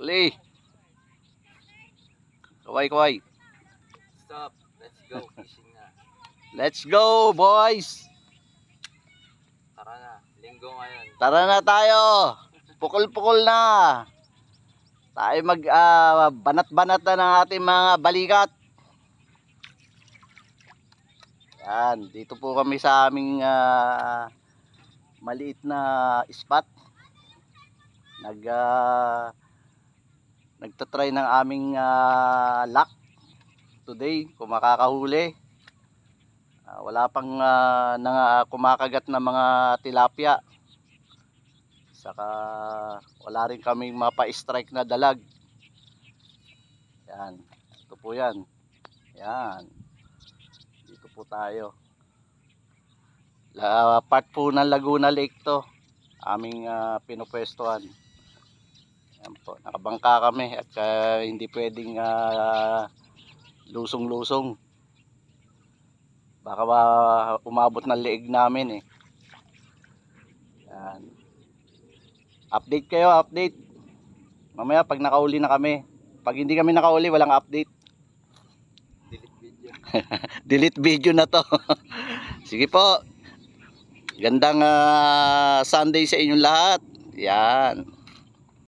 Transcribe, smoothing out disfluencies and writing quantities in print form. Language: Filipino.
Uli. Kaway, kaway. Stop. Let's go. Fishing na. Let's go, boys. Tara na. Linggo ngayon. Tara na tayo. Pukol-pukol na. Tayo mag banat-banat na ng ating mga balikat. Yan, dito po kami sa aming maliit na spot. Nagtatry ng aming luck today kung makakahuli. Wala pang kumakagat na mga tilapia. Saka wala rin kaming mapa-strike na dalag. Yan. Ito po yan. Yan. Dito po tayo. Part po ng Laguna Lake to. Aming pinupwestuhan. Yan po. Nakabangka kami at hindi pwedeng lusong-lusong. Baka umabot ng leeg namin eh. Yan. Update kayo, update. Mamaya pag nakauli na kami. Pag hindi kami nakauli, walang update. Delete video. Delete video na to. Sige po. Gandang Sunday sa inyong lahat. Yan.